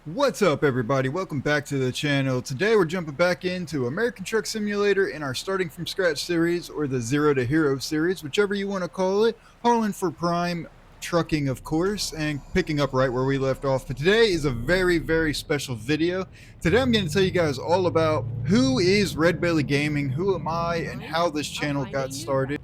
What's up, everybody? Welcome back to the channel. Today we're jumping back into American Truck Simulator in our Starting From Scratch series, or the Zero to Hero series, whichever you want to call it. Hauling for Prime Trucking, of course, and picking up right where we left off. But today is a very special video. Today I'm going to tell you guys all about who is Red Belly Gaming, who am I, and how this channel got started.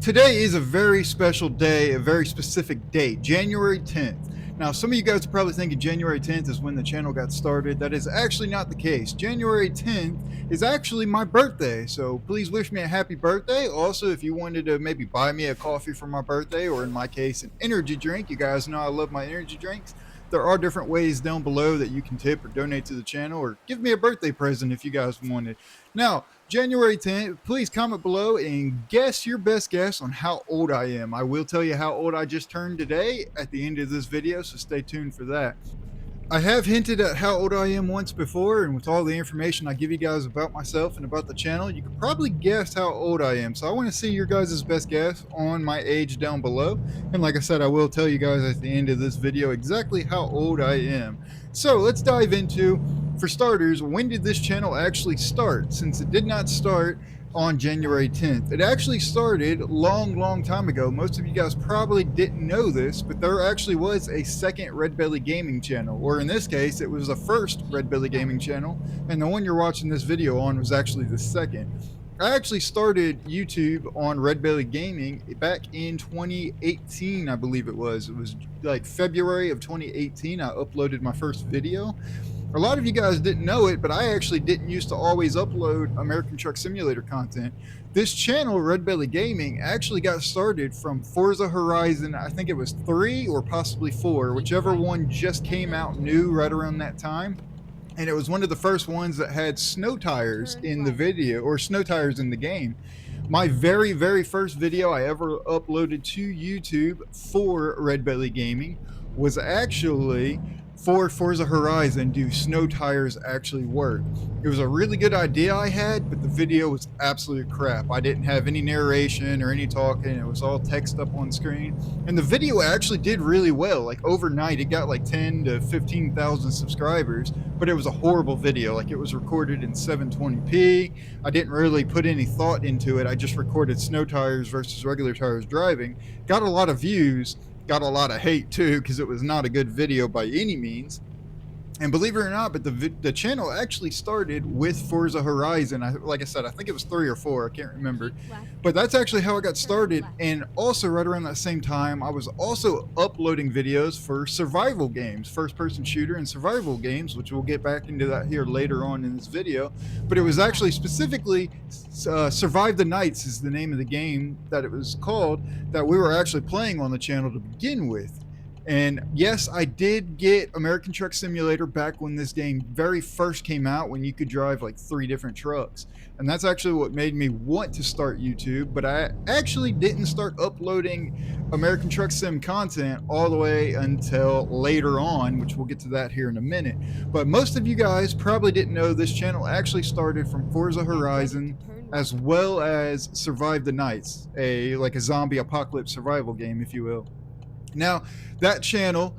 Today is a very special day, a very specific date, January 10th. Now, some of you guys are probably thinking January 10th is when the channel got started. That is actually not the case. January 10th is actually my birthday, so please wish me a happy birthday. Also, if you wanted to maybe buy me a coffee for my birthday, or in my case, an energy drink, you guys know I love my energy drinks. There are different ways down below that you can tip or donate to the channel, or give me a birthday present if you guys wanted. Now, January 10th, please comment below and guess your best guess on how old I am. I will tell you how old I just turned today at the end of this video, so stay tuned for that. I have hinted at how old I am once before, and with all the information I give you guys about myself and about the channel, you can probably guess how old I am. So I want to see your guys' best guess on my age down below. And like I said, I will tell you guys at the end of this video exactly how old I am. So let's dive into, for starters, when did this channel actually start? Since it did not start on January 10th. It actually started long time ago. Most of you guys probably didn't know this, but there actually was a second Red Belly Gaming channel, or in this case, it was the first Red Belly Gaming channel, and the one you're watching this video on was actually the second. I actually started YouTube on Red Belly Gaming back in 2018, I believe it was. It was like February of 2018, I uploaded my first video. A lot of you guys didn't know it, but I actually didn't used to always upload American Truck Simulator content. This channel, Red Belly Gaming, actually got started from Forza Horizon. I think it was 3 or possibly 4, whichever one just came out new right around that time. And it was one of the first ones that had snow tires in the video, or snow tires in the game. My very first video I ever uploaded to YouTube for Red Belly Gaming was actually for Forza Horizon. Do snow tires actually work? It was a really good idea I had, but the video was absolute crap. I didn't have any narration or any talking. It was all text up on screen, and the video actually did really well. Like overnight it got like 10 to 15,000 subscribers, but it was a horrible video. Like, it was recorded in 720p. I didn't really put any thought into it. I just recorded snow tires versus regular tires driving. Got a lot of views, got a lot of hate too, because it was not a good video by any means. And believe it or not, but the channel actually started with Forza Horizon. Like I said, I think it was 3 or 4, I can't remember. But that's actually how I got started. And also right around that same time, I was also uploading videos for survival games, first-person shooter and survival games, which we'll get back into that here later on in this video. But it was actually specifically Survive the Nights is the name of the game that it was called, that we were actually playing on the channel to begin with. And yes, I did get American Truck Simulator back when this game very first came out, when you could drive like 3 different trucks. And that's actually what made me want to start YouTube, but I actually didn't start uploading American Truck Sim content all the way until later on, which we'll get to that here in a minute. But most of you guys probably didn't know this channel actually started from Forza Horizon, as well as Survive the Nights, like a zombie apocalypse survival game, if you will. Now, that channel,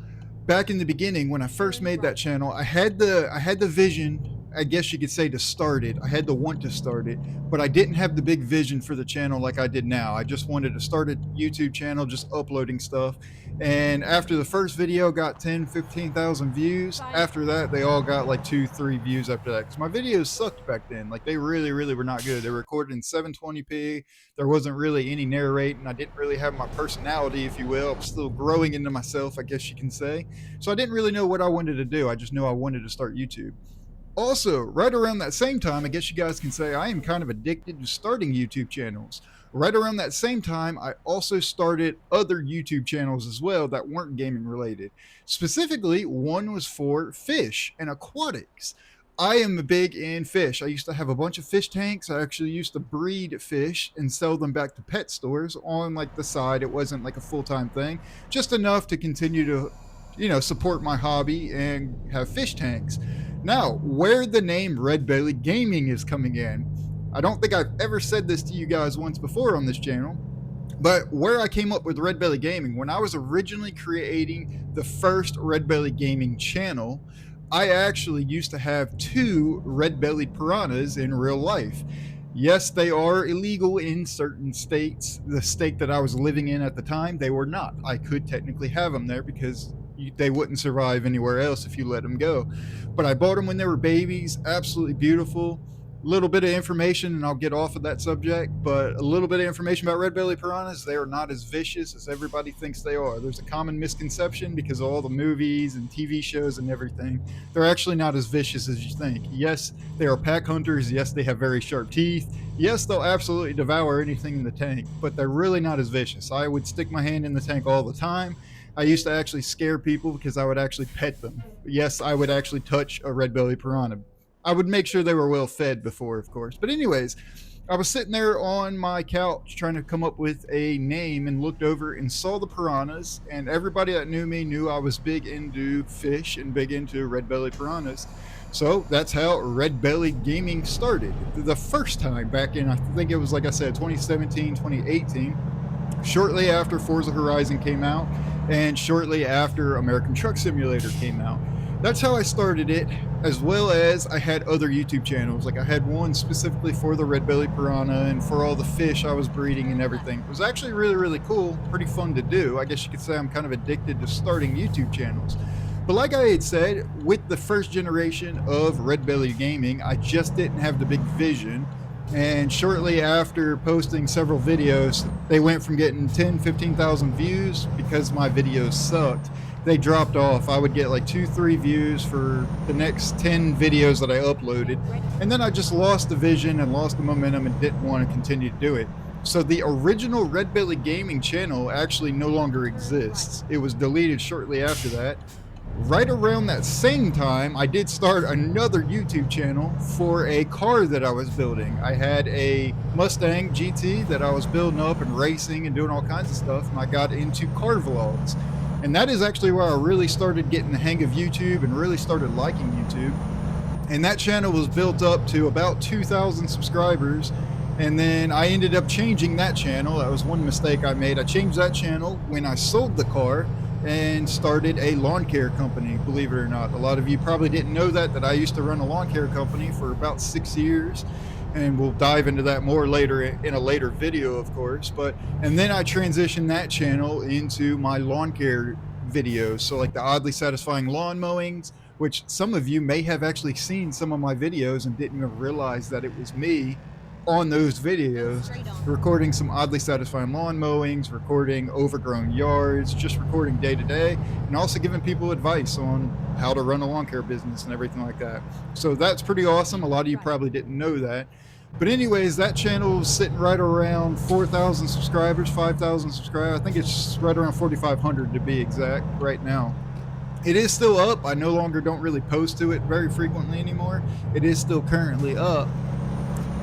back in the beginning, when I first made that channel, I had the vision, I guess you could say, to start it. I had the want to start it, but I didn't have the big vision for the channel like I did now. I just wanted to start a YouTube channel, just uploading stuff. And after the first video got 10, 15,000 views, after that, they all got like 2, 3 views after that. Because my videos sucked back then. Like, they really were not good. They were recorded in 720p. There wasn't really any narrating. I didn't really have my personality, if you will. I was still growing into myself, I guess you can say. So I didn't really know what I wanted to do. I just knew I wanted to start YouTube. Also, right around that same time, I guess you guys can say I am kind of addicted to starting YouTube channels. Right around that same time, I also started other YouTube channels as well that weren't gaming related. Specifically, one was for fish and aquatics. I am big in fish. I used to have a bunch of fish tanks. I actually used to breed fish and sell them back to pet stores on like the side. It wasn't like a full-time thing, just enough to continue to, you know, support my hobby and have fish tanks. Now, where the name Red Belly Gaming is coming in, I don't think I've ever said this to you guys once before on this channel, but where I came up with Red Belly Gaming, when I was originally creating the first Red Belly Gaming channel, I actually used to have 2 red-bellied piranhas in real life. Yes, they are illegal in certain states. The state that I was living in at the time, they were not. I could technically have them there because they wouldn't survive anywhere else if you let them go. But I bought them when they were babies, absolutely beautiful. Little bit of information, and I'll get off of that subject, but a little bit of information about red-bellied piranhas. They are not as vicious as everybody thinks they are. There's a common misconception because of all the movies and TV shows and everything. They're actually not as vicious as you think. Yes, they are pack hunters. Yes, they have very sharp teeth. Yes, they'll absolutely devour anything in the tank, but they're really not as vicious. I would stick my hand in the tank all the time. I used to actually scare people because I would actually pet them. Yes, I would actually touch a red-bellied piranha. I would make sure they were well fed before, of course. But anyways, I was sitting there on my couch trying to come up with a name and looked over and saw the piranhas, and everybody that knew me knew I was big into fish and big into red-bellied piranhas. So that's how Red Belly Gaming started. The first time back in, I think it was, like I said, 2017, 2018, shortly after Forza Horizon came out and shortly after American Truck Simulator came out. That's how I started it, as well as I had other YouTube channels. Like I had one specifically for the red-bellied piranha and for all the fish I was breeding and everything. It was actually really, really cool, pretty fun to do. I guess you could say I'm kind of addicted to starting YouTube channels. But like I had said, with the first generation of Red Belly Gaming, I just didn't have the big vision. And shortly after posting several videos, they went from getting 10, 15,000 views because my videos sucked. They dropped off. I would get like 2-3 views for the next 10 videos that I uploaded. And then I just lost the vision and lost the momentum and didn't want to continue to do it. So the original Red Belly Gaming channel actually no longer exists. It was deleted shortly after that. Right around that same time, I did start another YouTube channel for a car that I was building. I had a Mustang GT that I was building up and racing and doing all kinds of stuff, and I got into car vlogs. And that is actually where I really started getting the hang of YouTube and really started liking YouTube. And that channel was built up to about 2,000 subscribers. And then I ended up changing that channel. That was one mistake I made. I changed that channel when I sold the car and started a lawn care company, believe it or not. A lot of you probably didn't know that I used to run a lawn care company for about 6 years. And we'll dive into that more later in a later video, of course. And then I transitioned that channel into my lawn care videos. So like the oddly satisfying lawn mowings, which some of you may have actually seen some of my videos and didn't even realize that it was me on those videos, recording some oddly satisfying lawn mowings, recording overgrown yards, just recording day to day, and also giving people advice on how to run a lawn care business and everything like that. So that's pretty awesome. A lot of you probably didn't know that. But anyways, that channel is sitting right around 4,000 subscribers, 5,000 subscribers. I think it's right around 4,500 to be exact right now. It is still up. I no longer don't really post to it very frequently anymore. It is still currently up.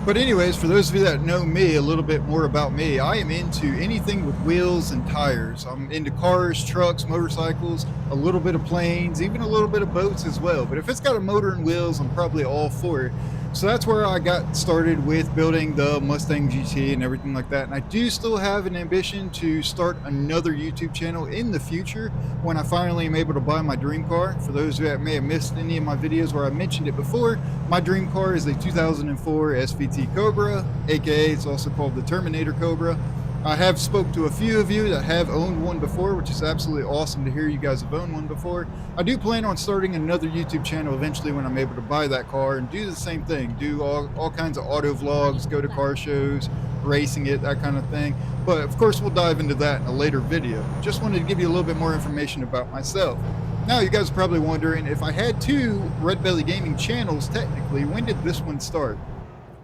But anyways, for those of you that know me, a little bit more about me, I am into anything with wheels and tires. I'm into cars, trucks, motorcycles, a little bit of planes, even a little bit of boats as well. But if it's got a motor and wheels, I'm probably all for it. So that's where I got started with building the Mustang GT and everything like that. And I do still have an ambition to start another YouTube channel in the future when I finally am able to buy my dream car. For those who may have missed any of my videos where I mentioned it before, my dream car is a 2004 SVT Cobra, aka it's also called the Terminator Cobra. I have spoke to a few of you that have owned one before, which is absolutely awesome to hear you guys have owned one before. I do plan on starting another YouTube channel eventually when I'm able to buy that car and do the same thing, do all kinds of auto vlogs, go to car shows, racing it, that kind of thing. But of course we'll dive into that in a later video. Just wanted to give you a little bit more information about myself. Now you guys are probably wondering, if I had 2 Red Belly Gaming channels technically, when did this one start?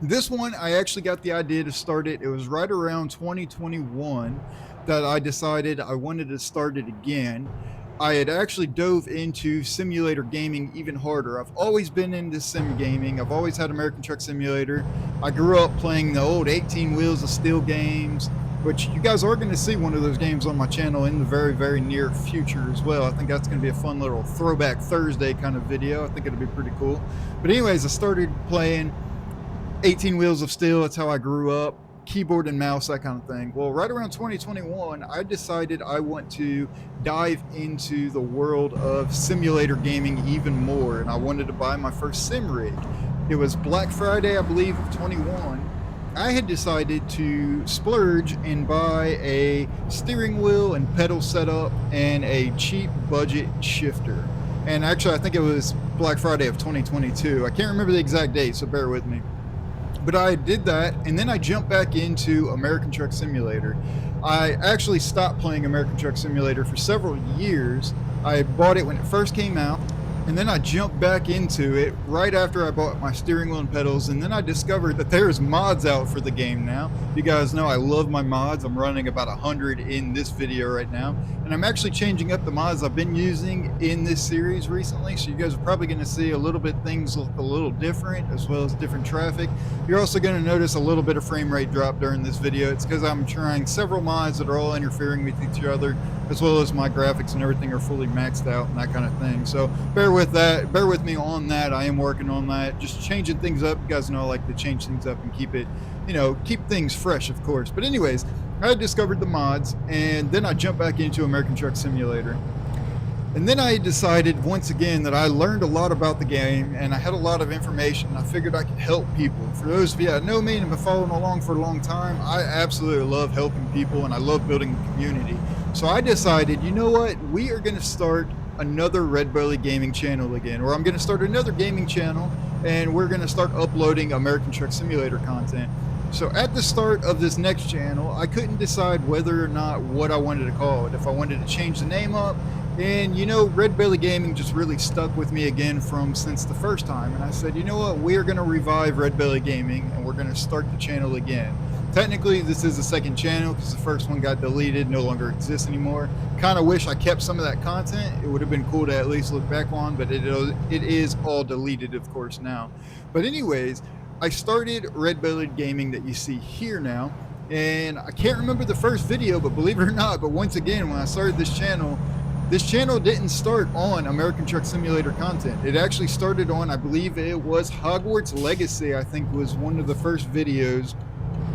This one, I actually got the idea to start it. It was right around 2021 that I decided I wanted to start it again. I had actually dove into simulator gaming even harder. I've always been into sim gaming. I've always had American Truck Simulator. I grew up playing the old 18 Wheels of Steel games, which you guys are going to see one of those games on my channel in the very, very near future as well. I think that's going to be a fun little throwback Thursday kind of video. I think it'll be pretty cool. But anyways, I started playing 18 Wheels of Steel. That's how I grew up. keyboard and mouse, that kind of thing. Well, right around 2021, I decided I want to dive into the world of simulator gaming even more, and I wanted to buy my first sim rig. It was Black Friday, I believe, of 21. I had decided to splurge and buy a steering wheel and pedal setup and a cheap budget shifter. And actually, I think it was Black Friday of 2022. I can't remember the exact date, so bear with me. But I did that, and then I jumped back into American Truck Simulator. I actually stopped playing American Truck Simulator for several years. I bought it when it first came out, and then I jumped back into it right after I bought my steering wheel and pedals, and then I discovered that there's mods out for the game now. You guys know I love my mods. I'm running about 100 in this video right now, and I'm actually changing up the mods I've been using in this series recently, so you guys are probably going to see a little bit things look a little different, as well as different traffic. You're also going to notice a little bit of frame rate drop during this video. It's because I'm trying several mods that are all interfering with each other, as well as my graphics and everything are fully maxed out and that kind of thing. So bear with me on that. I am working on that, just changing things up. You guys know I like to change things up and keep it, keep things fresh, of course. But anyways, I discovered the mods, and then I jumped back into American Truck Simulator. And then I decided once again that I learned a lot about the game, and I had a lot of information, and I figured I could help people. For those of you that know me and have been following along for a long time, I absolutely love helping people, and I love building a community. So I decided, you know what, we are going to start another Red Belly gaming channel again, or I'm going to start another gaming channel, and we're going to start uploading American Truck Simulator content. So at the start of this next channel, I couldn't decide whether or not what I wanted to call it, if I wanted to change the name up. And Red Belly Gaming just really stuck with me again since the first time, and I said, you know what, we are going to revive Red Belly Gaming, and we're going to start the channel again. Technically, this is the second channel because the first one got deleted, no longer exists anymore. Kind of wish I kept some of that content. It would have been cool to at least look back on, but it is all deleted, of course, now. But anyways, I started Red Belly Gaming that you see here now, and I can't remember the first video, but believe it or not, but once again, when I started this channel didn't start on American Truck Simulator content. It actually started on, I believe it was Hogwarts Legacy, I think was one of the first videos.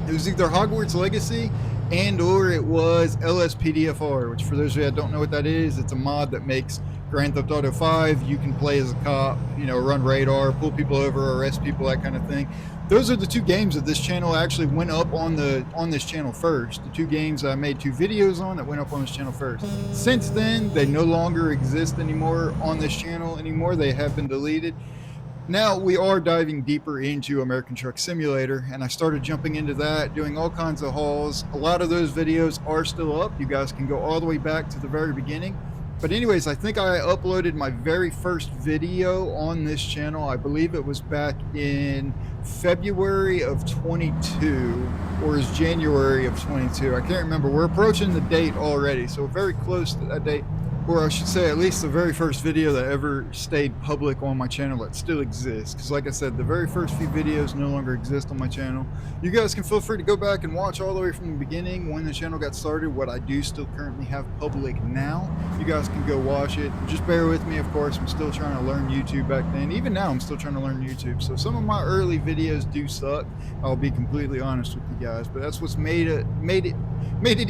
It was either Hogwarts Legacy or it was LSPDFR, which for those of you that don't know what that is, it's a mod that makes Grand Theft Auto 5. You can play as a cop, run radar, pull people over, arrest people, that kind of thing. Those are the two games that this channel actually went up on this channel first. The two games I made 2 videos on that went up on this channel first. Since then, they no longer exist anymore on this channel anymore. They have been deleted. Now we are diving deeper into American Truck Simulator, and I started jumping into that, doing all kinds of hauls. A lot of those videos are still up. You guys can go all the way back to the very beginning. But anyways, I think I uploaded my very first video on this channel. I believe it was back in February of 22, or is January of 22. I can't remember. We're approaching the date already, so we're very close to that date. Or I should say at least the very first video that ever stayed public on my channel that still exists. Because like I said, the very first few videos no longer exist on my channel. You guys can feel free to go back and watch all the way from the beginning when the channel got started, what I do still currently have public now. You guys can go watch it. Just bear with me, of course. I'm still trying to learn YouTube back then. Even now, I'm still trying to learn YouTube. So some of my early videos do suck. I'll be completely honest with you guys. But that's what's made it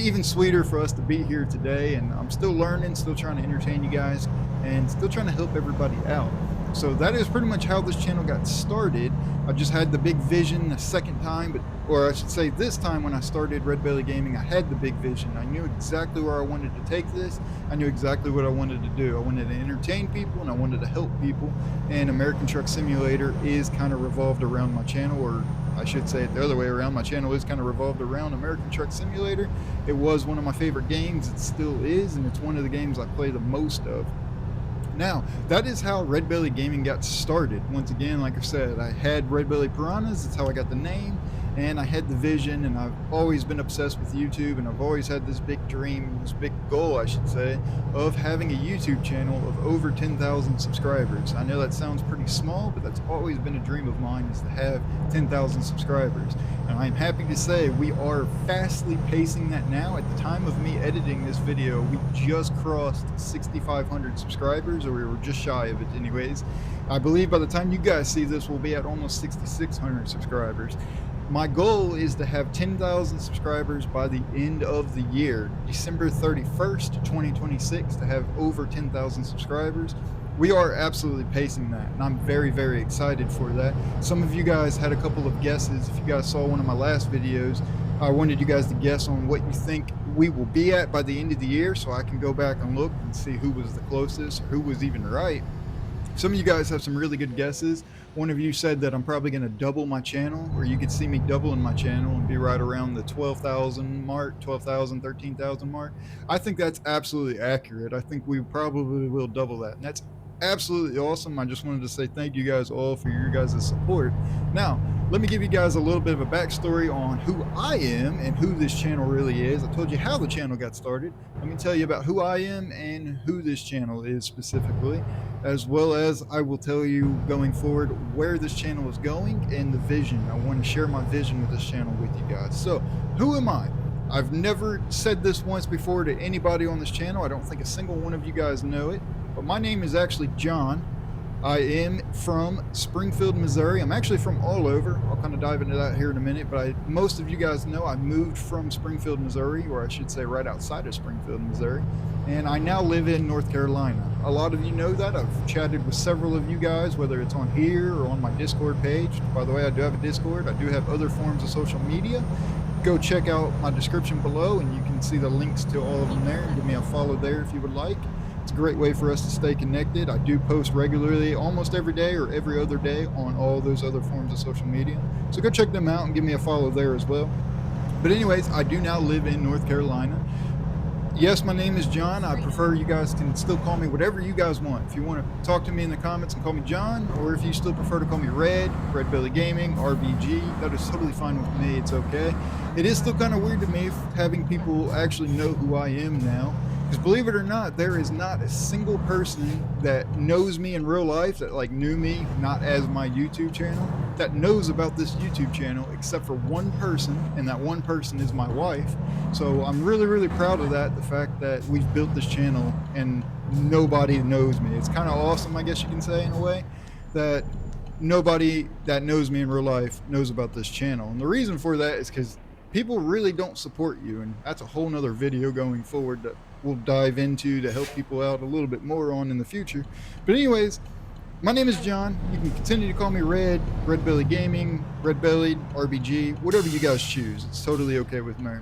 even sweeter for us to be here today, and I'm still learning, still trying to entertain you guys, and still trying to help everybody out. So that is pretty much how this channel got started. I just had the big vision the second time, or I should say this time when I started Red Belly Gaming, I had the big vision. I knew exactly where I wanted to take this. I knew exactly what I wanted to do. I wanted to entertain people, and I wanted to help people, and American Truck Simulator is kind of revolved around my channel, or I should say it the other way around. My channel is kind of revolved around American Truck Simulator. It was one of my favorite games. It still is, and it's one of the games I play the most of. Now, that is how Red Belly Gaming got started. Once again, like I said, I had Red Belly Piranhas. That's how I got the name. And I had the vision, and I've always been obsessed with YouTube, and I've always had this big dream, this big goal, I should say, of having a YouTube channel of over 10,000 subscribers. I know that sounds pretty small, but that's always been a dream of mine, is to have 10,000 subscribers. And I'm happy to say we are fastly pacing that now. At the time of me editing this video, we just crossed 6,500 subscribers, or we were just shy of it anyways. I believe by the time you guys see this, we'll be at almost 6,600 subscribers. My goal is to have 10,000 subscribers by the end of the year, December 31st, 2026, to have over 10,000 subscribers. We are absolutely pacing that, and I'm very, very excited for that. Some of you guys had a couple of guesses. If you guys saw one of my last videos, I wanted you guys to guess on what you think we will be at by the end of the year, so I can go back and look and see who was the closest, or who was even right. Some of you guys have some really good guesses. One of you said that I'm probably going to double my channel, or you could see me doubling my channel and be right around the 12,000 mark, 12,000, 13,000 mark. I think that's absolutely accurate. I think we probably will double that, and that's absolutely awesome. I just wanted to say thank you guys all for your guys' support. Now, let me give you guys a little bit of a backstory on who I am and who this channel really is. I told you how the channel got started. Let me tell you about who I am and who this channel is specifically, as well as I will tell you going forward where this channel is going and the vision. I want to share my vision with this channel with you guys. So, who am I? I've never said this once before to anybody on this channel. I don't think a single one of you guys know it, but my name is actually John. I am from Springfield, Missouri. I'm actually from all over. I'll kind of dive into that here in a minute, but most of you guys know I moved from Springfield, Missouri, or I should say right outside of Springfield, Missouri, and I now live in North Carolina. A lot of you know that. I've chatted with several of you guys, whether it's on here or on my Discord page. By the way, I do have a Discord. I do have other forms of social media. Go check out my description below, and you can see the links to all of them there, and give me a follow there if you would like. It's a great way for us to stay connected. I do post regularly, almost every day or every other day, on all those other forms of social media. So go check them out and give me a follow there as well. But anyways, I do now live in North Carolina. Yes, my name is John. I prefer you guys can still call me whatever you guys want. If you want to talk to me in the comments and call me John, or if you still prefer to call me Red Belly Gaming, RBG, that is totally fine with me. It's okay. It is still kind of weird to me having people actually know who I am now. Because believe it or not, there is not a single person that knows me in real life, that like knew me, not as my YouTube channel, that knows about this YouTube channel except for one person, and that one person is my wife. So I'm really, really proud of that, the fact that we've built this channel and nobody knows me. It's kind of awesome, I guess you can say, in a way, that nobody that knows me in real life knows about this channel. And the reason for that is because people really don't support you, and that's a whole nother video going forward that we'll dive into to help people out a little bit more on in the future. But anyways, my name is John. You can continue to call me Red Belly Gaming, Red Bellied, RBG, whatever you guys choose. It's totally okay with me.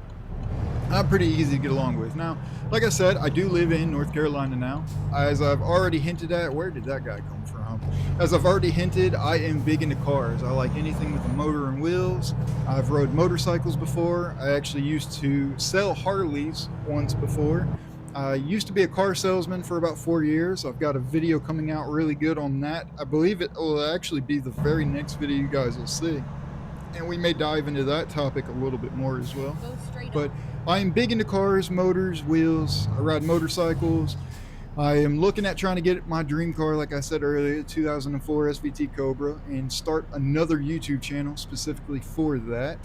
I'm pretty easy to get along with. Now, like I said, I do live in North Carolina now. As I've already hinted at, where did that guy come from? As I've already hinted, I am big into cars. I like anything with a motor and wheels. I've rode motorcycles before. I actually used to sell Harleys once before. I used to be a car salesman for about 4 years. I've got a video coming out really good on that. I believe it will actually be the very next video you guys will see. And we may dive into that topic a little bit more as well. But I am big into cars, motors, wheels. I ride motorcycles. I am looking at trying to get my dream car, like I said earlier, 2004 SVT Cobra, and start another YouTube channel specifically for that.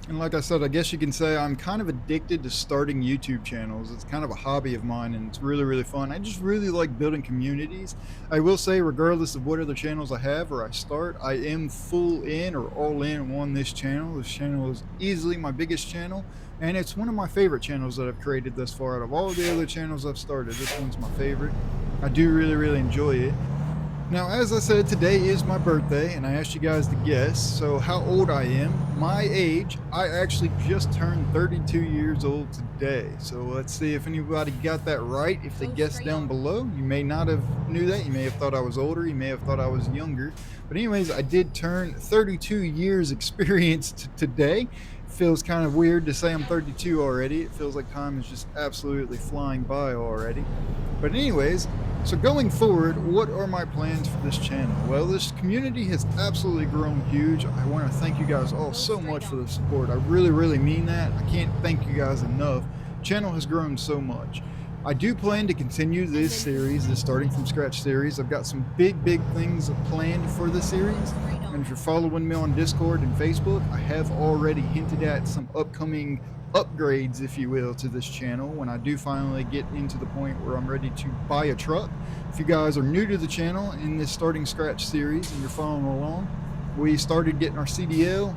And like I said, I guess you can say I'm kind of addicted to starting YouTube channels. It's kind of a hobby of mine, and it's really, really fun. I just really like building communities. I will say, regardless of what other channels I have or I start, I am full in or all in on this channel. This channel is easily my biggest channel, and it's one of my favorite channels that I've created thus far. Out of all the other channels I've started, this one's my favorite. I do really, really enjoy it. Now, as I said, today is my birthday, and I asked you guys to guess. So how old I am, my age, I actually just turned 32 years old today. So let's see if anybody got that right. If they guessed down below, you may not have knew that. You may have thought I was older. You may have thought I was younger. But anyways, I did turn 32 years experience today. Feels kind of weird to say I'm 32 already. It feels like time is just absolutely flying by already. But anyways, so going forward, what are my plans for this channel? Well, this community has absolutely grown huge. I want to thank you guys all so much for the support. I really, really mean that. I can't thank you guys enough. The channel has grown so much. I do plan to continue this series, this starting from scratch series. I've got some big things planned for the series. And if you're following me on Discord and Facebook, I have already hinted at some upcoming upgrades, if you will, to this channel when I do finally get into the point where I'm ready to buy a truck. If you guys are new to the channel in this starting scratch series and you're following along, we started getting our CDL.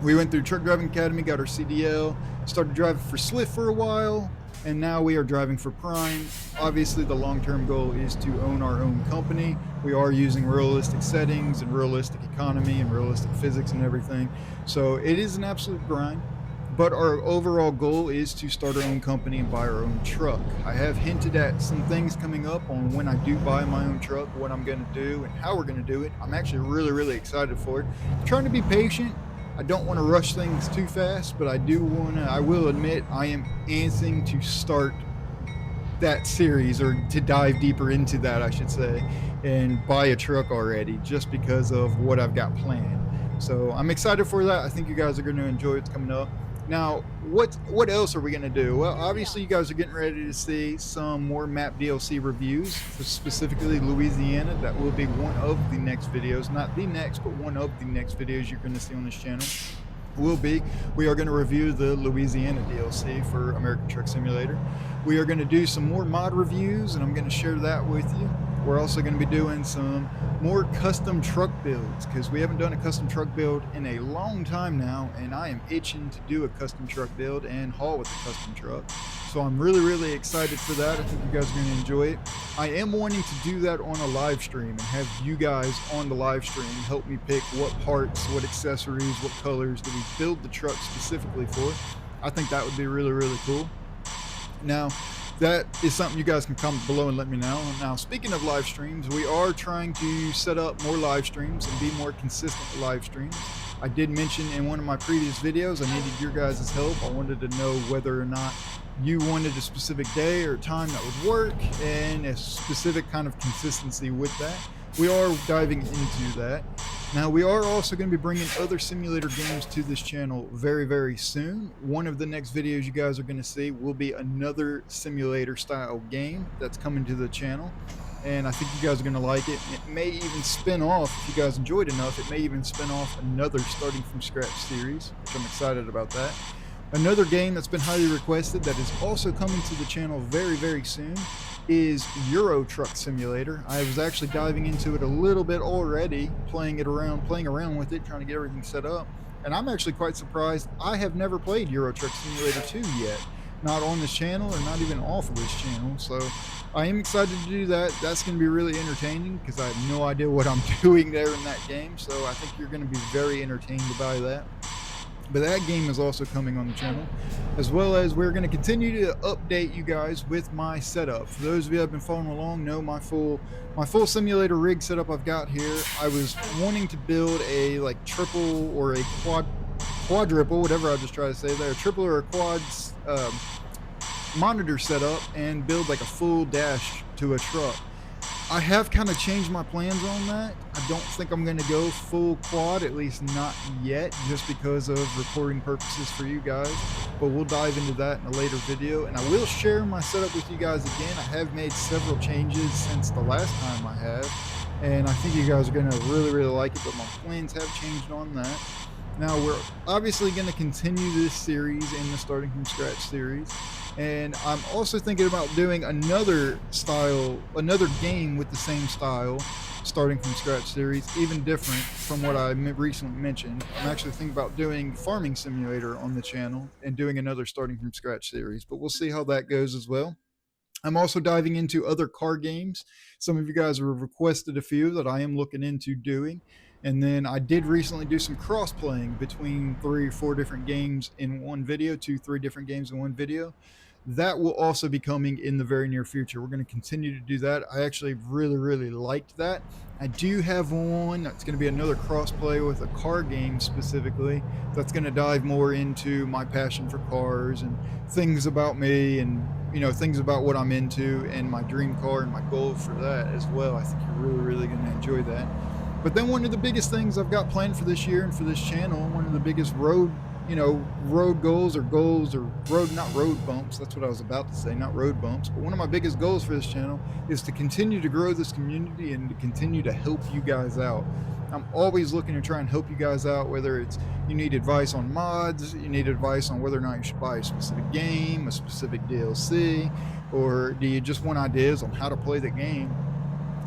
We went through Truck Driving Academy, got our CDL, started driving for Slift for a while, and now we are driving for Prime. Obviously, the long-term goal is to own our own company. We are using realistic settings and realistic economy and realistic physics and everything. So it is an absolute grind. But our overall goal is to start our own company and buy our own truck. I have hinted at some things coming up on when I do buy my own truck, what I'm going to do, and how we're going to do it. I'm actually really excited for it. I'm trying to be patient. I don't want to rush things too fast, but I will admit I am antsing to start that series, or to dive deeper into that, I should say, and buy a truck already, just because of what I've got planned. So I'm excited for that. I think you guys are going to enjoy what's coming up. Now, what else are we going to do? Well, obviously, you guys are getting ready to see some more map DLC reviews, for specifically Louisiana. That will be one of the next videos, not the next, but one of the next videos you're going to see on this channel. We are going to review the Louisiana DLC for American Truck Simulator. We are going to do some more mod reviews, and I'm going to share that with you. We're also going to be doing some more custom truck builds, because we haven't done a custom truck build in a long time now, and I am itching to do a custom truck build and haul with a custom truck. So I'm really excited for that. I think you guys are going to enjoy it. I am wanting to do that on a live stream and have you guys on the live stream help me pick what parts, what accessories, what colors do we build the truck specifically for. I think that would be really cool. Now, that is something you guys can comment below and let me know. Now, speaking of live streams, we are trying to set up more live streams and be more consistent with live streams. I did mention in one of my previous videos I needed your guys' help. I wanted to know whether or not you wanted a specific day or time that would work, and a specific kind of consistency with that. We are diving into that. Now, we are also going to be bringing other simulator games to this channel very soon. One of the next videos you guys are going to see will be another simulator style game that's coming to the channel, and I think you guys are going to like it. It may even spin off, if you guys enjoyed enough, it may even spin off another starting from scratch series, which I'm excited about that. Another game that's been highly requested that is also coming to the channel very soon is Euro Truck Simulator. I was actually diving into it a little bit already, playing around with it, trying to get everything set up. And I'm actually quite surprised I have never played Euro Truck Simulator 2 yet. Not on this channel, or not even off of this channel. So I am excited to do that. That's going to be really entertaining, because I have no idea what I'm doing there in that game. So I think you're going to be very entertained by that. But that game is also coming on the channel, as well as we're going to continue to update you guys with my setup. For those of you that have been following along, know my full simulator rig setup I've got here. I was wanting to build a triple or a quadruple, whatever I just try to say there, a triple or a quad monitor setup, and build like a full dash to a truck. I have kind of changed my plans on that. I don't think I'm going to go full quad, at least not yet, just because of recording purposes for you guys. But we'll dive into that in a later video, and I will share my setup with you guys again. I have made several changes since the last time I have, and I think you guys are going to really like it, but my plans have changed on that. Now, we're obviously going to continue this series in the Starting From Scratch series, and I'm also thinking about doing another game with the same style, Starting From Scratch series, even different from what I recently mentioned. I'm actually thinking about doing Farming Simulator on the channel and doing another Starting From Scratch series, but we'll see how that goes as well. I'm also diving into other car games. Some of you guys have requested a few that I am looking into doing. And then I did recently do some cross-playing between 3 or 4 different games in one video, 2-3 different games in one video. That will also be coming in the very near future. We're going to continue to do that. I actually really liked that. I do have one that's going to be another cross-play with a car game specifically, that's going to dive more into my passion for cars and things about me, and things about what I'm into, and my dream car and my goal for that as well. I think you're really going to enjoy that. But then one of the biggest things I've got planned for this year and for this channel, one of the biggest road goals, not road bumps, that's what I was about to say, not road bumps, but one of my biggest goals for this channel is to continue to grow this community and to continue to help you guys out. I'm always looking to try and help you guys out, whether it's you need advice on mods, you need advice on whether or not you should buy a specific game, a specific DLC, or do you just want ideas on how to play the game.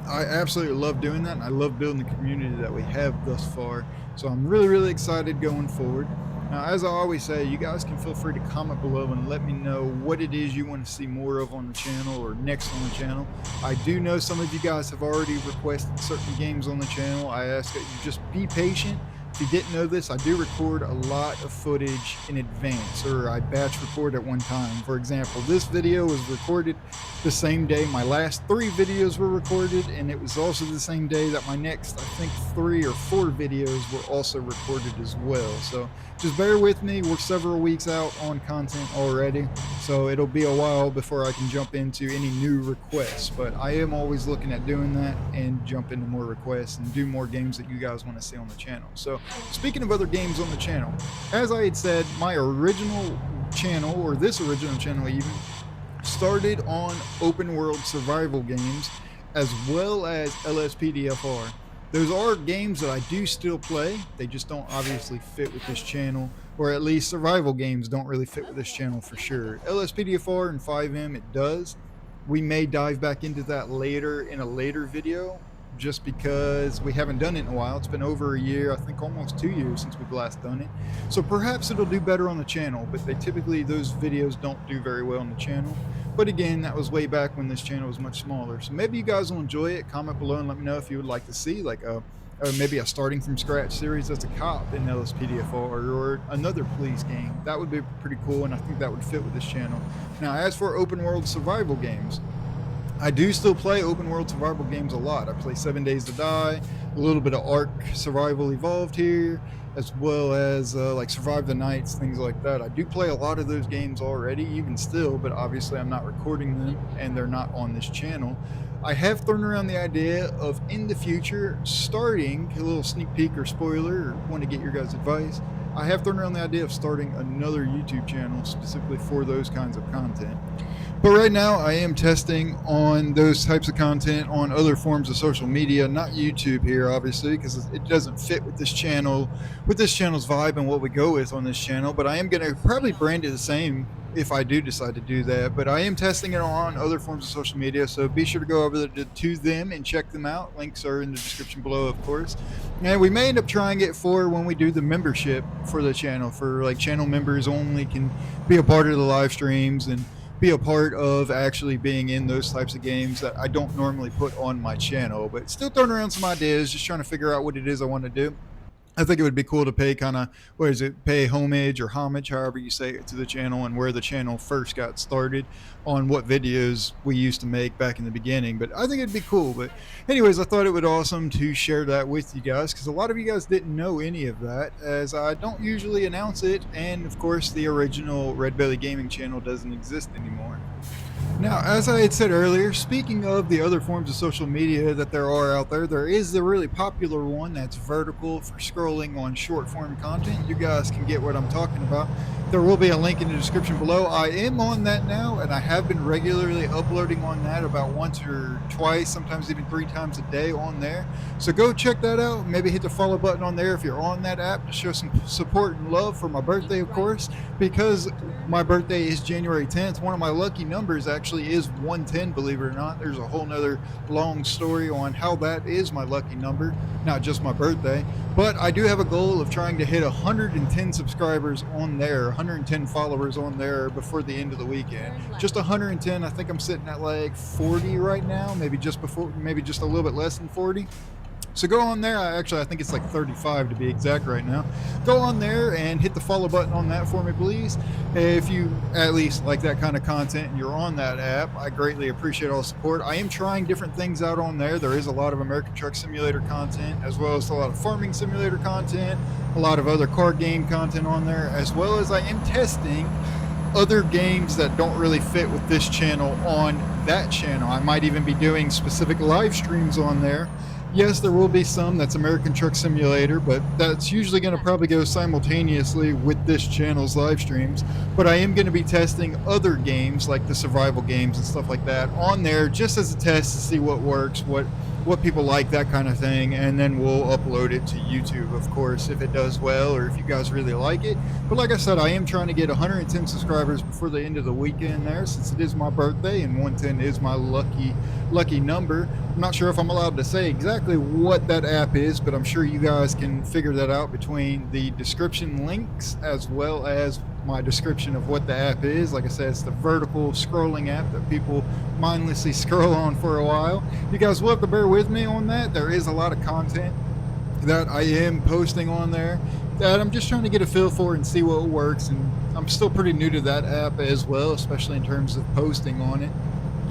I absolutely love doing that, and I love building the community that we have thus far. So I'm really excited going forward. Now, as I always say, you guys can feel free to comment below and let me know what it is you want to see more of on the channel or next on the channel. I do know some of you guys have already requested certain games on the channel. I ask that you just be patient. If you didn't know this, I do record a lot of footage in advance, or I batch record at one time. For example, this video was recorded the same day my last 3 videos were recorded, and it was also the same day that my next, I think, 3 or 4 videos were also recorded as well. So just bear with me. We're several weeks out on content already, so it'll be a while before I can jump into any new requests, but I am always looking at doing that and jump into more requests and do more games that you guys want to see on the channel. So speaking of other games on the channel, as I had said, my original channel, or this original channel even, started on open world survival games as well as LSPDFR. Those are games that I do still play. They just don't obviously fit with this channel, or at least survival games don't really fit with this channel for sure. LSPDFR and 5M, it does. We may dive back into that later in a later video, just because we haven't done it in a while. It's been over a year, I think almost 2 years since we've last done it. So perhaps it'll do better on the channel, but those videos don't do very well on the channel. But again, that was way back when this channel was much smaller. So maybe you guys will enjoy it. Comment below and let me know if you would like to see like maybe a starting from scratch series as a cop in LSPDFR, or another police game. That would be pretty cool, and I think that would fit with this channel. Now, as for open world survival games, I do still play open world survival games a lot. I play 7 Days to Die, a little bit of Ark Survival Evolved here, as well as like Survive the Nights, things like that. I do play a lot of those games already, even still, but obviously I'm not recording them and they're not on this channel. I have thrown around the idea of, in the future, starting a little sneak peek or spoiler, or want to get your guys' advice. I have thrown around the idea of starting another YouTube channel specifically for those kinds of content. But right now I am testing on those types of content on other forms of social media, not YouTube here, obviously, because it doesn't fit with this channel, with this channel's vibe and what we go with on this channel. But I am going to probably brand it the same if I do decide to do that. But I am testing it on other forms of social media, so be sure to go over to them and check them out. Links are in the description below, of course. And we may end up trying it for when we do the membership for the channel, for like channel members only can be a part of the live streams and be a part of actually being in those types of games that I don't normally put on my channel. But still throwing around some ideas, just trying to figure out what it is I want to do. I think it would be cool to pay pay homage or homage, however you say it, to the channel and where the channel first got started, on what videos we used to make back in the beginning. But I think it'd be cool. But anyways, I thought it would be awesome to share that with you guys, because a lot of you guys didn't know any of that, as I don't usually announce it. And of course, the original Red Belly Gaming channel doesn't exist anymore. Now, as I had said earlier, speaking of the other forms of social media that there are out there, there is the really popular one that's vertical for scrolling on short form content. You guys can get what I'm talking about. There will be a link in the description below. I am on that now, and I have been regularly uploading on that about once or twice, sometimes even 3 times a day on there. So go check that out. Maybe hit the follow button on there if you're on that app to show some support and love for my birthday, of course, because my birthday is January 10th. One of my lucky numbers actually is 110, believe it or not. There's a whole nother long story on how that is my lucky number, not just my birthday. But I do have a goal of trying to hit 110 subscribers on there, 110 followers on there before the end of the weekend. Just 110. I think I'm sitting at like 40 right now, maybe just a little bit less than 40. So go on there. I think it's like 35 to be exact right now. Go on there and hit the follow button on that for me, please. If you at least like that kind of content and you're on that app, I greatly appreciate all the support. I am trying different things out on there. There is a lot of American Truck Simulator content, as well as a lot of Farming Simulator content, a lot of other card game content on there, as well as I am testing other games that don't really fit with this channel on that channel. I might even be doing specific live streams on there. Yes, there will be some that's American Truck Simulator, but that's usually going to probably go simultaneously with this channel's live streams. But I am going to be testing other games like the survival games and stuff like that on there, just as a test to see what works, what what people like, that kind of thing, and then we'll upload it to YouTube, of course, if it does well or if you guys really like it. But like I said, I am trying to get 110 subscribers before the end of the weekend there, since it is my birthday and 110 is my lucky number. I'm not sure if I'm allowed to say exactly what that app is, but I'm sure you guys can figure that out between the description links as well as my description of what the app is. Like I said, it's the vertical scrolling app that people mindlessly scroll on for a while. You guys will have to bear with me on that. There is a lot of content that I am posting on there that I'm just trying to get a feel for and see what works, and I'm still pretty new to that app as well, especially in terms of posting on it.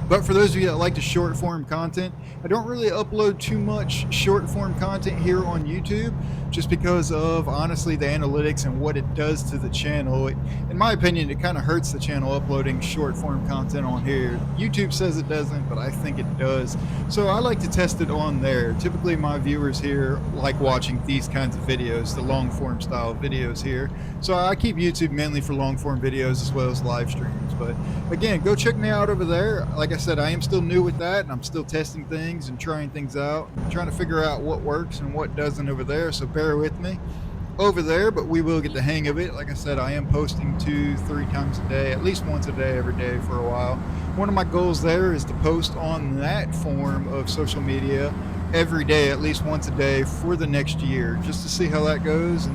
But for those of you that like the short form content, I don't really upload too much short form content here on YouTube, just because of, honestly, the analytics and what it does to the channel. In my opinion, it kind of hurts the channel uploading short form content on here. YouTube says it doesn't, but I think it does. So I like to test it on there. Typically my viewers here like watching these kinds of videos, the long form style videos here. So I keep YouTube mainly for long form videos as well as live streams. But again, go check me out over there. Like I said, I am still new with that, and I'm still testing things and trying things out and trying to figure out what works and what doesn't over there. So bear with me over there, but we will get the hang of it. Like I said, I am posting 2-3 times a day, at least once a day every day for a while. One of my goals there is to post on that form of social media every day, at least once a day for the next year, just to see how that goes.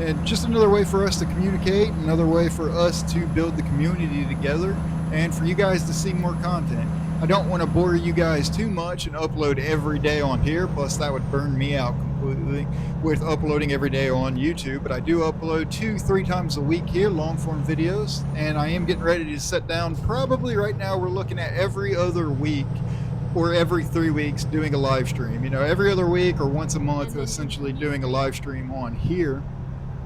And just another way for us to communicate, another way for us to build the community together, and for you guys to see more content. I don't want to bore you guys too much and upload every day on here, plus that would burn me out completely with uploading every day on YouTube. But I do upload 2-3 times a week here, long form videos, and I am getting ready to sit down. Probably right now we're looking at every other week or every 3 weeks doing a live stream. You know, every other week or once a month, essentially doing a live stream on here.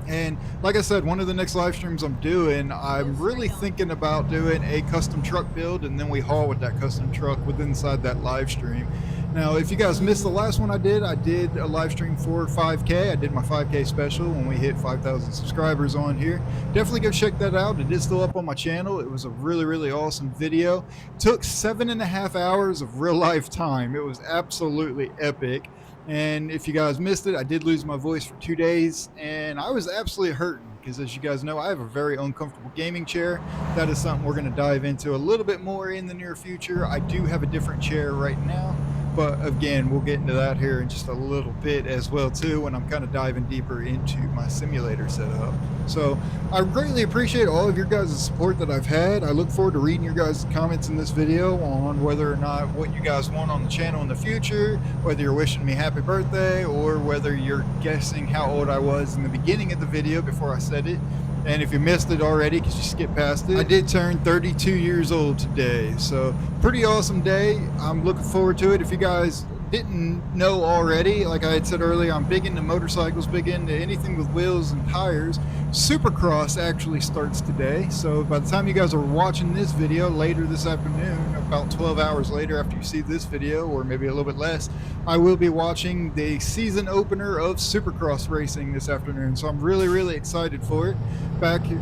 And like I said, one of the next live streams I'm doing, I'm really thinking about doing a custom truck build, and then we haul with that custom truck inside that live stream. Now, if you guys missed the last one I did a live stream for 5K. I did my 5K special when we hit 5,000 subscribers on here. Definitely go check that out. It is still up on my channel. It was a really, really awesome video. Took 7.5 hours of real life time. It was absolutely epic. And if you guys missed it, I did lose my voice for 2 days, and I was absolutely hurting because, as you guys know, I have a very uncomfortable gaming chair. That is something we're going to dive into a little bit more in the near future. I do have a different chair right now, but again, we'll get into that here in just a little bit as well too, when I'm kind of diving deeper into my simulator setup. So I greatly appreciate all of your guys' support that I've had. I look forward to reading your guys' comments in this video on whether or not what you guys want on the channel in the future, whether you're wishing me happy birthday or whether you're guessing how old I was in the beginning of the video before I said it. And if you missed it already because you skipped past it, I did turn 32 years old today. So pretty awesome day. I'm looking forward to it. If you guys didn't know already, like I had said earlier, I'm big into motorcycles, big into anything with wheels and tires. Supercross actually starts today. So by the time you guys are watching this video later this afternoon, about 12 hours later after you see this video, or maybe a little bit less, I will be watching the season opener of Supercross racing this afternoon. So I'm really, really excited for it.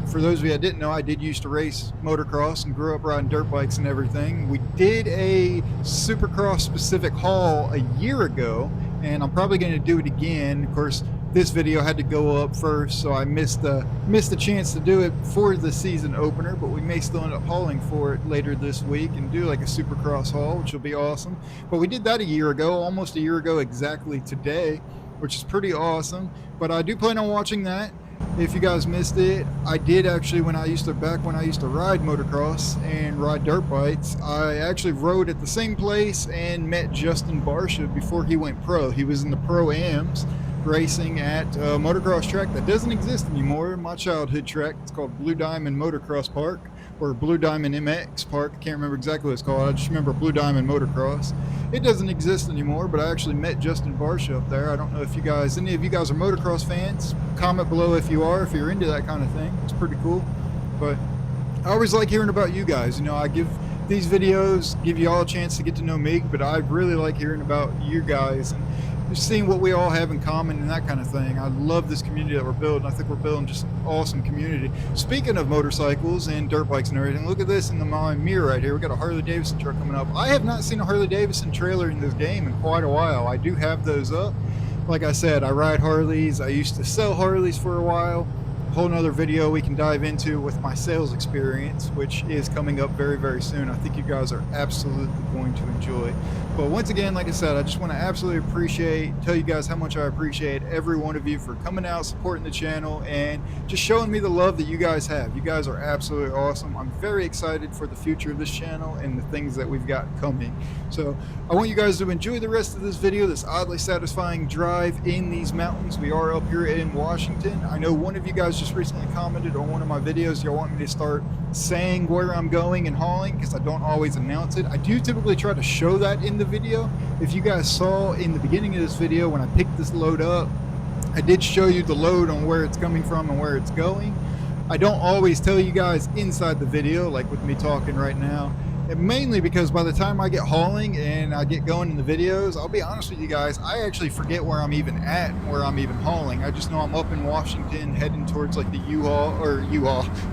For those of you that didn't know, I did used to race motocross and grew up riding dirt bikes and everything. We did a Supercross specific haul a year ago, and I'm probably going to do it again. Of course, this video had to go up first, so I missed the chance to do it for the season opener, but we may still end up hauling for it later this week and do like a Supercross haul, which will be awesome. But we did that a year ago, almost a year ago exactly today, which is pretty awesome. But I do plan on watching that. If you guys missed it, I did actually, back when I used to ride motocross and ride dirt bikes, I actually rode at the same place and met Justin Barsha before he went pro. He was in the Pro-Ams racing at a motocross track that doesn't exist anymore, my childhood track. It's called Blue Diamond Motocross Park, or Blue Diamond MX Park. I can't remember exactly what it's called. I just remember Blue Diamond Motocross. It doesn't exist anymore, but I actually met Justin Barsha up there. I don't know if any of you guys are motocross fans. Comment below if you are, if you're into that kind of thing. It's pretty cool. But I always like hearing about you guys. You know, I give these videos, give you all a chance to get to know me, but I really like hearing about you guys. just seeing what we all have in common and that kind of thing. I love this community that we're building. I think we're building just an awesome community. Speaking of motorcycles and dirt bikes and everything, look at this in my mirror right here. We got a Harley Davidson truck coming up. I have not seen a Harley Davidson trailer in this game in quite a while. I do have those up. Like I said, I ride Harleys. I used to sell Harleys for a while. Whole nother video we can dive into with my sales experience, which is coming up very, very soon. I think you guys are absolutely going to enjoy. But once again, like I said, I just want to absolutely tell you guys how much I appreciate every one of you for coming out, supporting the channel, and just showing me the love that you guys have. You guys are absolutely awesome. I'm very excited for the future of this channel and the things that we've got coming. So I want you guys to enjoy the rest of this video, this oddly satisfying drive in these mountains. We are up here in Washington. I know one of you guys just recently commented on one of my videos. Y'all want me to start saying where I'm going and hauling, because I don't always announce it. I do typically try to show that in the video. If you guys saw in the beginning of this video when I picked this load up, I did show you the load on where it's coming from and where it's going. I don't always tell you guys inside the video, like with me talking right now. And mainly because by the time I get hauling and I get going in the videos, I'll be honest with you guys, I actually forget where I'm even at and where I'm even hauling. I just know I'm up in Washington heading towards like the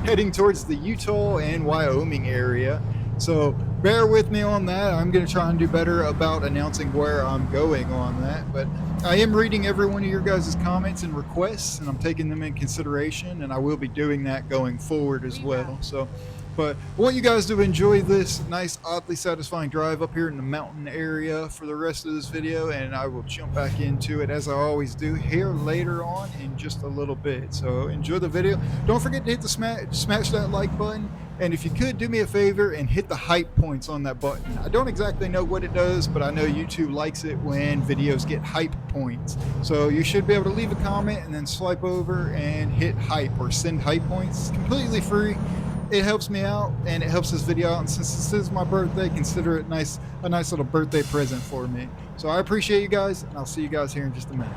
heading towards the Utah and Wyoming area. So bear with me on that. I'm going to try and do better about announcing where I'm going on that. But I am reading every one of your guys' comments and requests, and I'm taking them in consideration, and I will be doing that going forward as well. So, but I want you guys to enjoy this nice, oddly satisfying drive up here in the mountain area for the rest of this video, and I will jump back into it as I always do here later on in just a little bit. So enjoy the video. Don't forget to hit the smash that like button, and if you could do me a favor and hit the hype points on that button. I don't exactly know what it does, but I know YouTube likes it when videos get hype points. So you should be able to leave a comment and then swipe over and hit hype or send hype points. It's completely free. It helps me out and it helps this video out, and since this is my birthday, consider it a nice little birthday present for me. So I appreciate you guys, and I'll see you guys here in just a minute.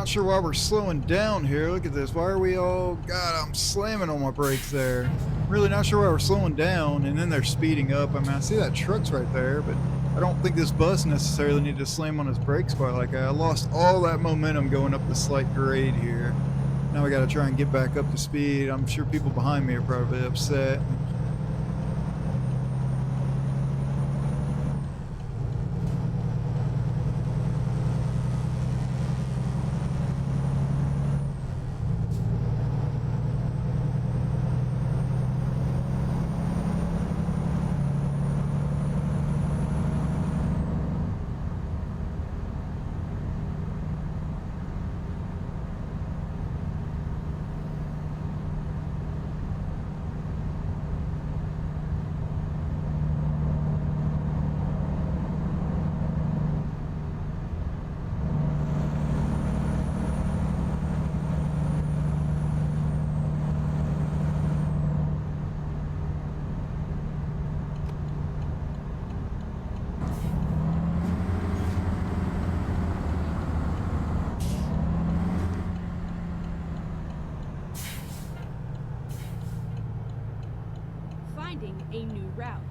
not sure why we're slowing down here. Look at this. Why are we all... God, I'm slamming on my brakes there. Really not sure why we're slowing down, and then they're speeding up. I mean, I see that truck's right there, but I don't think this bus necessarily needed to slam on his brakes quite like that. I lost all that momentum going up the slight grade here. Now we got to try and get back up to speed. I'm sure people behind me are probably upset. Finding a new route.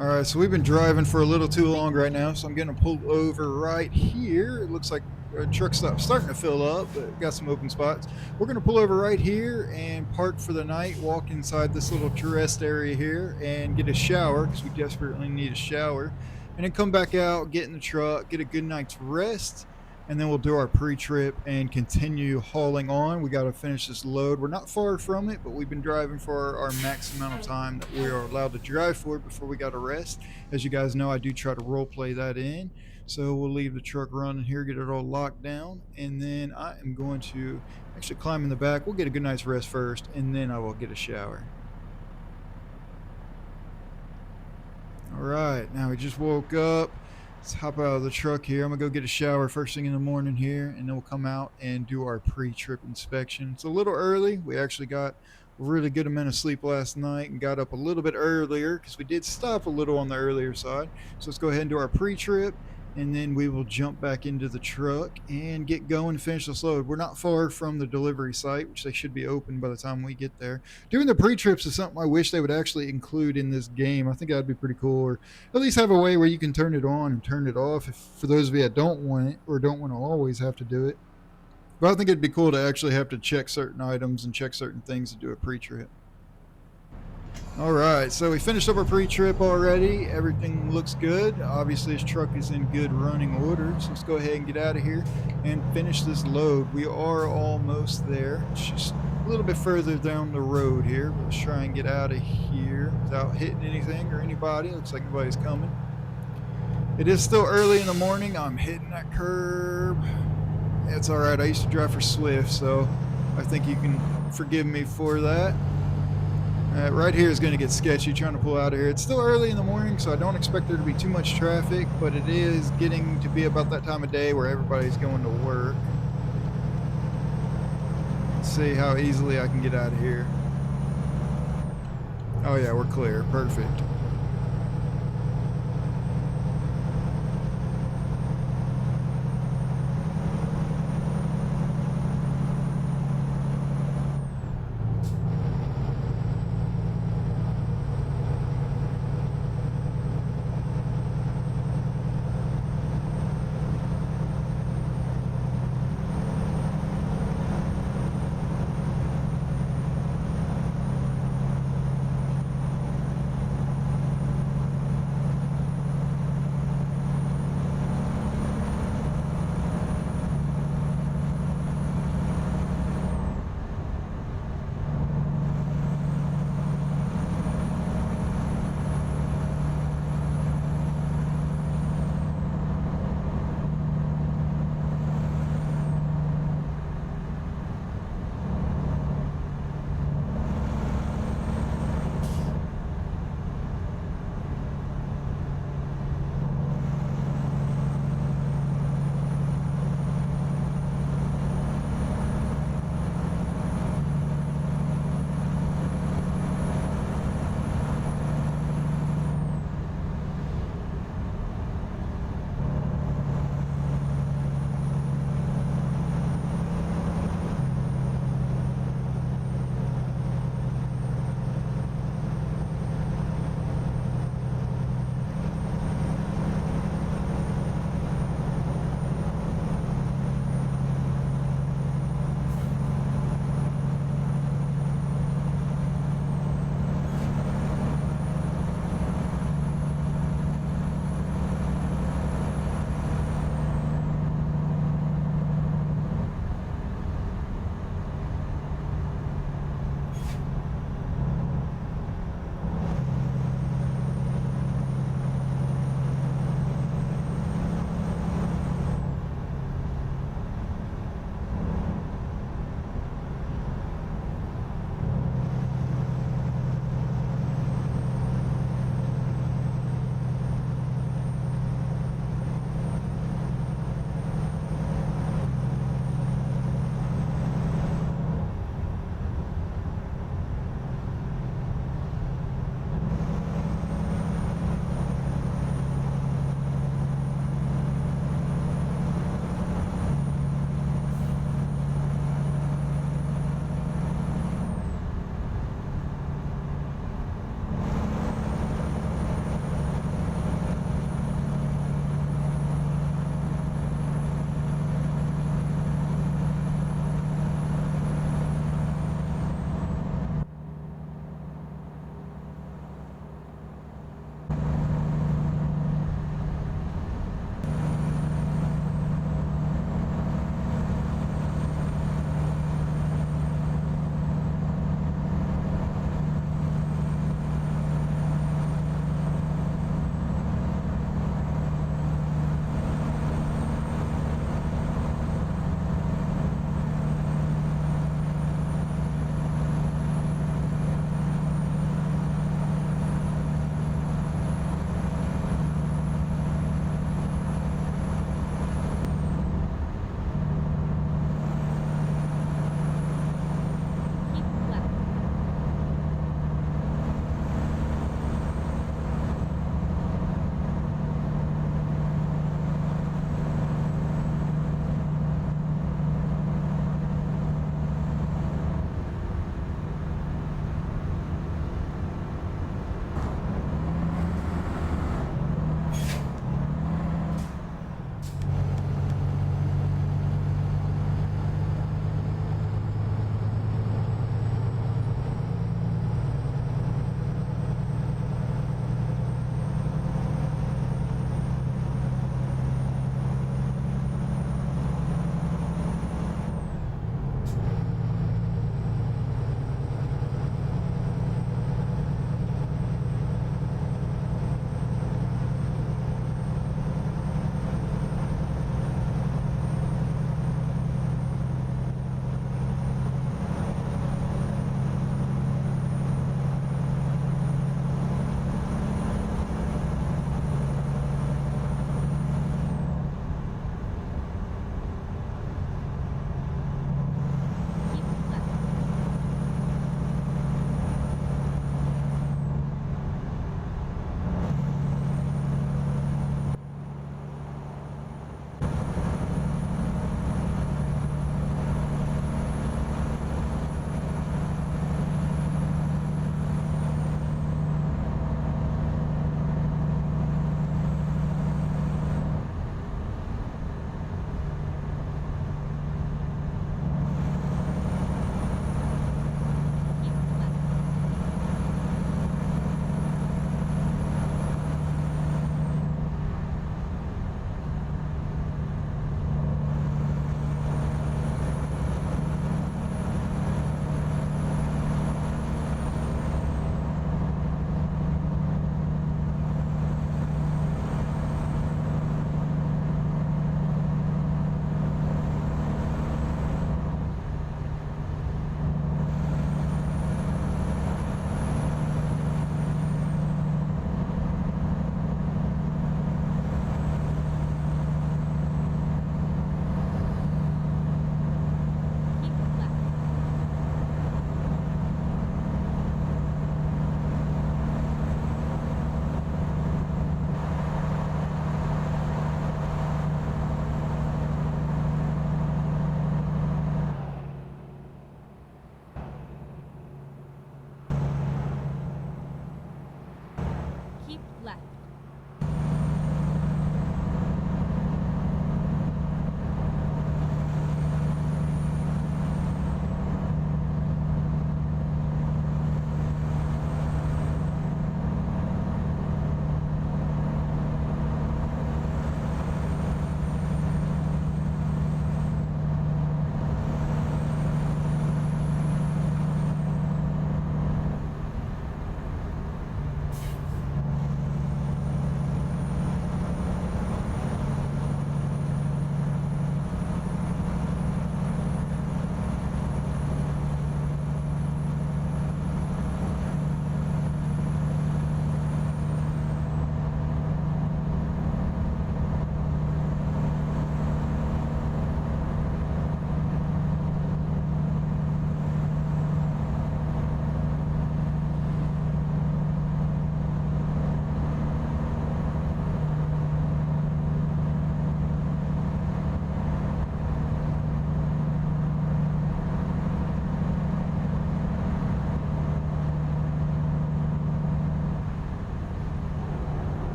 Alright, so we've been driving for a little too long right now, so I'm getting pulled over right here. It looks like our truck stop's starting to fill up, but got some open spots. We're going to pull over right here and park for the night, walk inside this little rest area here and get a shower, because we desperately need a shower, and then come back out, get in the truck, get a good night's rest, and then we'll do our pre-trip and continue hauling on. We got to finish this load. We're not far from it, but we've been driving for our max amount of time that we are allowed to drive for before we got to rest. As you guys know, I do try to role play that in. So we'll leave the truck running here, get it all locked down, and then I am going to actually climb in the back. We'll get a good night's rest first, and then I will get a shower. All right, now we just woke up. Let's hop out of the truck here. I'm gonna go get a shower first thing in the morning here, and then we'll come out and do our pre-trip inspection. It's a little early. We actually got a really good amount of sleep last night and got up a little bit earlier because we did stop a little on the earlier side. So let's go ahead and do our pre-trip, and then we will jump back into the truck and get going and finish this load. We're not far from the delivery site, which they should be open by the time we get there. Doing the pre-trips is something I wish they would actually include in this game. I think that'd be pretty cool, or at least have a way where you can turn it on and turn it off if, for those of you that don't want it or don't want to always have to do it. But I think it'd be cool to actually have to check certain items and check certain things to do a pre-trip. All right, so we finished up our pre-trip already. Everything looks good. Obviously, this truck is in good running order. So let's go ahead and get out of here and finish this load. We are almost there. It's just a little bit further down the road here. Let's try and get out of here without hitting anything or anybody. Looks like nobody's coming. It is still early in the morning. I'm hitting that curb. It's all right. I used to drive for Swift, so I think you can forgive me for that. Right here is going to get sketchy trying to pull out of here. It's still early in the morning, so I don't expect there to be too much traffic, but it is getting to be about that time of day where everybody's going to work. Let's see how easily I can get out of here. Oh yeah, we're clear. Perfect.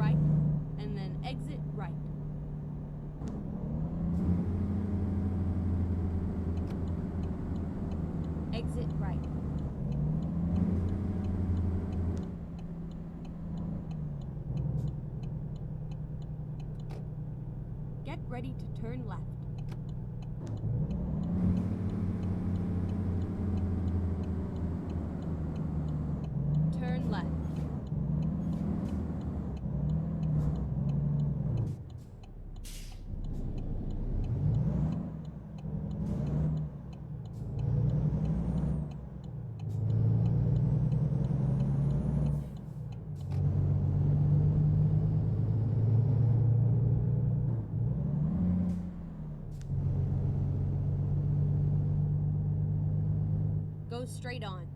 right, and then exit right. Exit right. Get ready to turn left. Turn left. Go straight on.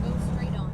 Go straight on.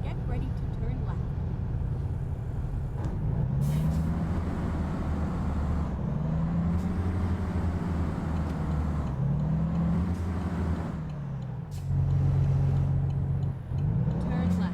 Get ready to turn left. Turn left.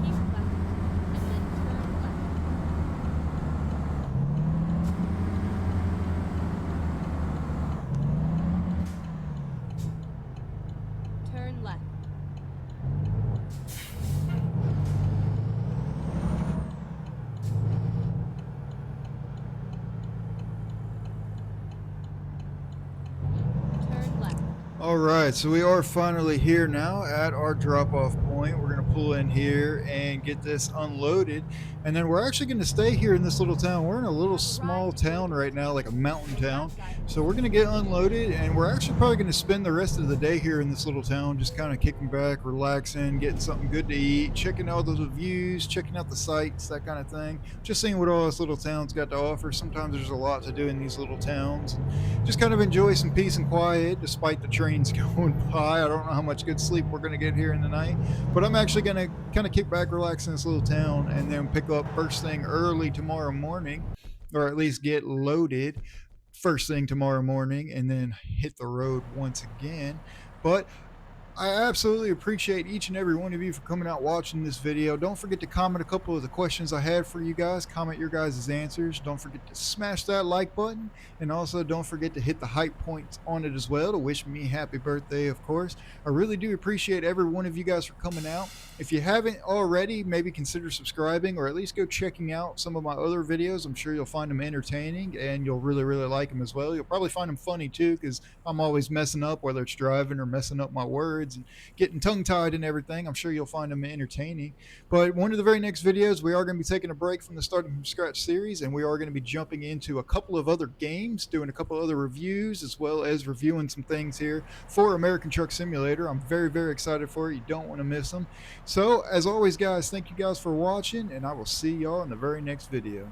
Keep left, and then turn left. Turn left. Turn left. All right, so we are finally here now at our drop-off point. We're going to pull in here and get this unloaded. And then we're actually going to stay here in this little town. We're in a little Have small arrived at town right now, like a Logitech. mountain The town. last item So is we're going to get delivered. unloaded, and we're actually probably going to spend the rest of the day here in this little town, just kind of kicking back, relaxing, getting something good to eat, checking out those views, checking out the sights, that kind of thing. Just seeing what all this little town's got to offer. Sometimes there's a lot to do in these little towns, and just kind of enjoy some peace and quiet despite the trains going by. I don't know how much good sleep we're going to get here in the night, but I'm actually going to kind of kick back, relax in this little town, and then pick up first thing early tomorrow morning, or at least get loaded first thing tomorrow morning, and then hit the road once again. But I absolutely appreciate each and every one of you for coming out watching this video. Don't forget to comment a couple of the questions I had for you guys. Comment your guys' answers. Don't forget to smash that like button. And also don't forget to hit the hype points on it as well to wish me happy birthday, of course. I really do appreciate every one of you guys for coming out. If you haven't already, maybe consider subscribing or at least go checking out some of my other videos. I'm sure you'll find them entertaining and you'll really, really like them as well. You'll probably find them funny too, because I'm always messing up, whether it's driving or messing up my words and getting tongue tied and everything. I'm sure you'll find them entertaining. But one of the very next videos, we are going to be taking a break from the Starting from Scratch series, and we are going to be jumping into a couple of other games, doing a couple other reviews, as well as reviewing some things here for American Truck Simulator. I'm very, very excited for it. You don't want to miss them. So, as always, guys, thank you guys for watching, and I will see y'all in the very next video.